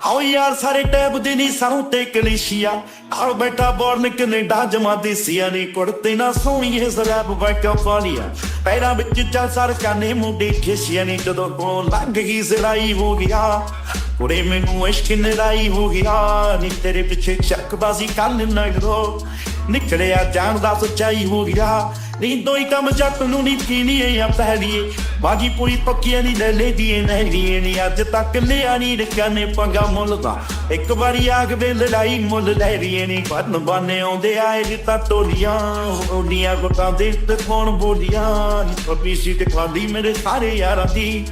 ਆਓ ਯਾਰ ਸਾਰੇ ਟੈਬ ਦੇ ਨੀ ਸਾਨੂੰ ਤੇ ਕਲੇਸ਼ੀਆ ਆਲ ਬੈਠਾ ਬੋਰਨ ਕੈਨੇਡਾ ਜਮਾ ਦੇਸੀਆ ਨੀ ਕੁੜਤੇ ਨਾ ਸੋਹਣੀਏ ਜ਼ਰਾਬ ਵਾਕਾ ਫਾਲੀਆ ਪੈਰਾਂ ਵਿੱਚ ਚੱਲ ਸਰ ਕਾਨੇ ਮੁੰਡੇ ਖੇਸੀਆ ਨੀ ਜਦੋਂ ਕੋਲ ਲੰਘ ਗਈ ਜ਼ਰਾਈ ਹੋ ਗਿਆ ਕੁੜੇ ਮੈਨੂੰ ਇਸ਼ਕ ਨਰਾਈ ਹੋ ਗਿਆ ਨੀ ਤੇਰੇ ਪਿੱਛੇ ਚੱਕਬਾਜ਼ੀ ਕਰਨ ਨਾ ਕਰੋ ਨਿਕਲਿਆ ਜਾਣ ਦਾ ਸੱਚਾਈ ਹੋ ਗਿਆ ਨੀ ਦੋਈ ਕੰਮ ਜੱਟ ਨੂੰ ਨੀ ਕੀਨੀ ਆ ਪਹਿਲੀਏ ਬਾਜੀ ਪੂਰੀ ਪੱਕੀਆਂ ਨੀ ਲੈ ਲੈਦੀ ਨਹੀਂ ਨੀ ਅੱਜ ਤੱਕ ਲਿਆ ਨੀ ਰੱਖਿਆ ਨੇ ਪੰਗਾ ਮੁੱਲ ਦਾ ਇੱਕ ਵਾਰੀ ਆਗ ਵੇ ਲੜਾਈ ਮੁੱਲ ਲੈ ਰਹੀ ਨੀ ਬਨ ਬਾਨੇ ਆਉਂਦੇ ਆਏ ਜੀ ਤਾਂ ਟੋਲੀਆਂ ਉਹਨੀਆਂ ਗੁੱਟਾਂ ਦੇ ਤੇ ਕੌਣ ਬੋਲੀਆਂ ਨੀ ਪੱਪੀ ਸੀ ਤੇ ਖਾਂਦੀ ਮੇਰੇ ਸਾਰੇ ਯਾਰਾਂ ਦੀ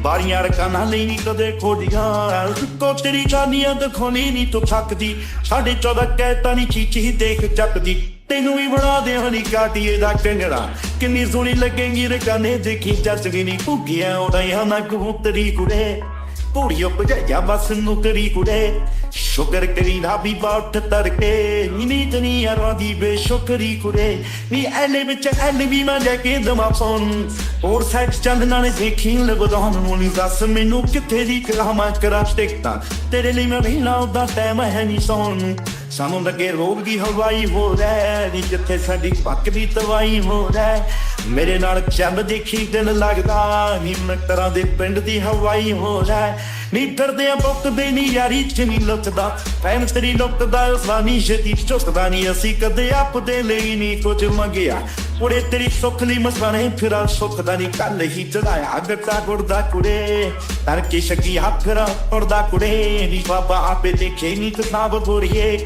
ਬਾਰੀਆਂ ਰਕਾਨਾਂ ਲਈ ਨੀ ਕਦੇ ਖੋਲੀਆਂ ਕੋ ਤੇਰੀ ਜਾਨੀਆਂ ਦਿਖਾਉਣੀ ਨੀ ਤੂੰ ਥੱਕਦੀ 14.5 ਕਹਿਤਾ ਨੀ ਚੀਚੀ ਦੇਖ ਚੱਕਦੀ ਤੈਨੂੰ ਵੀ ਬਣਾ ਦੇ ਹਣੀ ਕਾਟੀਏ ਦਾ ਕੰਗੜਾ ਕਿੰਨੀ ਸੋਹਣੀ ਲੱਗੇਗੀ ਰਕਾਨੇ ਦੇਖੀ ਚੱਚਦੀ ਨੀ ਭੁੱਗੀਆਂ ਉਡਾਈਆਂ ਨਾ ਕਬੂਤਰੀ ਕੁੜੇ ਪੂੜੀਓ ਭਜਾਇਆ ਬਸ ਨੁਕਰੀ ਕੁੜੇ ਸ਼ੁਕਰ ਕਰੀ ਨਾ ਵੀ ਬਾਟ ਤੜਕੇ ਨੀ ਤਨੀ ਯਾਰਾਂ ਦੀ ਬੇਸ਼ੁਕਰੀ ਕੁੜੇ ਨੀ ਐਲੇ ਵਿੱਚ ਐਲੇ ਵੀ ਮੈਂ ਲੈ ਕੇ ਦਮਾ ਫੋਨ ਹੋਰ ਸਾਈਡ ਚੰਦਨਾਂ ਨੇ ਦੇਖੀ ਲਗਦਾਉਣ ਨੂੰ ਨੀ ਦੱਸ ਮੈਨੂੰ ਕਿੱਥੇ ਦੀ ਕਰਾਵਾਂ ਕਰਾ ਟਿਕਟਾਂ ਤੇਰੇ ਲਈ ਮੈਂ ਵੀ ਨਾ ਉਹਦਾ ਟਾਈਮ ਹੈ ਨੀ ਸੌਣ ਸਾਨੂੰ ਲੱਗੇ ਰੋਗ ਦੀ ਹਵਾਈ ਹੋ ਰਹਿ ਨੀ ਜਿੱਥੇ ਸਾਡੀ ਪੱਕ ਦੀ ਤਵਾਈ ਹੋ ਰਹਿ ਮੇਰੇ ਨਾਲ ਚੱਲ ਦੇਖੀ ਦਿਨ ਲੱਗਦਾ ਨੀ ਮਿੱਤਰਾਂ ਦੇ ਪਿੰਡ ਦੀ ਹਵਾਈ ਹੋ ਰਹਿ ਨੀ ਫਿਰਦੇ ਆ ਬੁੱਕਦੇ ਨੀ ਯਾਰੀ ਚ ਨੀ ਲੁੱਟਦਾ ਪੈਨ ਤੇਰੀ ਲੁੱਟਦਾ ਉਸਾਨੀ ਛੇਤੀ ਚੁੱਕਦਾ ਨੀ ਅਸੀਂ ਕਦੇ ਆਪਦੇ ਲਈ ਨੀ ਕੁਝ ਮੰਗਿਆ ਕੁੜੇ ਤੇਰੀ ਸੁੱਖ ਲਈ ਮਸਵਾਣੇ ਫਿਰਾਂ ਸੁੱਖ ਦਾ ਨੀ ਕੱਲ ਹੀ ਚੜਾਇਆ ਗੱਟਾ ਗੁੜਦਾ ਕੁੜੇ ਤੜਕੇ ਸ਼ੱਕੀ ਹੱਥਰਾ ਉੜਦਾ ਕੁੜੇ ਨੀ ਬਾਬਾ ਆਪੇ ਦੇਖੇ ਨੀ ਕਿਤਾਬ ਬੋਰੀਏ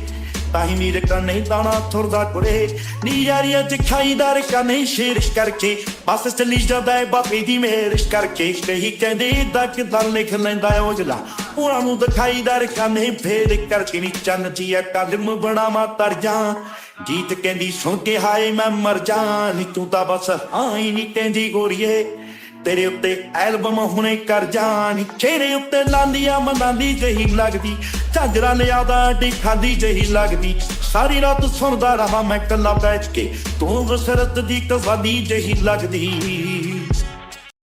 ਤਾਹੀ ਨੀ ਰਕਾ ਨਹੀਂ ਦਾਣਾ ਥੁਰਦਾ ਕੁੜੇ ਨੀ ਯਾਰੀਆਂ ਚ ਖਾਈਦਾਰ ਕਾ ਨਹੀਂ ਸ਼ੇਰਿਸ਼ ਕਰਕੇ ਬਸ ਚੱਲੀ ਜਾਂਦਾ ਏ ਬਾਬੇ ਦੀ ਮਿਹਰਿਸ਼ ਕਰਕੇ ਕਹੀ ਕਹਿੰਦੇ ਇਦਾਂ ਕਿਦਾਂ ਲਿਖ ਲੈਂਦਾ ਔਜਲਾ ਉਹਨਾਂ ਨੂੰ ਦਿਖਾਈਦਾਰ ਕਾ ਨਹੀਂ ਫੇਰ ਕਰਕੇ ਨੀ ਚੰਨ ਜੀਆ ਕਦਮ ਬਣਾਵਾ ਤਰ ਜਾ ਜੀਤ ਕਹਿੰਦੀ ਸੁਣ ਕੇ ਹਾਏ ਮੈਂ ਮਰ ਜਾ ਨੀ ਤੂੰ ਤਾਂ ਬਸ ਆਈ ਨੀ ਕਹਿੰਦੀ ਗੋਰੀਏ ਤੇਰੇ ਉੱਤੇ ਐਲਬਮ ਹੁਣੇ ਕਰ ਜਾਣੀ ਚਿਹਰੇ ਉੱਤੇ ਲਾਂਦੀਆਂ ਮੰਦਾਂਦੀ ਜਹੀ ਲੱਗਦੀ ਝਾਂਜਰਾਂ ਲਿਆਦਾ ਡੀ ਖਾਂਦੀ ਜਹੀ ਲੱਗਦੀ ਸਾਰੀ ਰਾਤ ਸੁਣਦਾ ਰਹਾ ਮੈਂ ਕੱਲਾ ਬੈਠ ਕੇ ਤੂੰ ਵਸਰਤ ਦੀ ਕਵਾਲੀ ਜਹੀ ਲੱਗਦੀ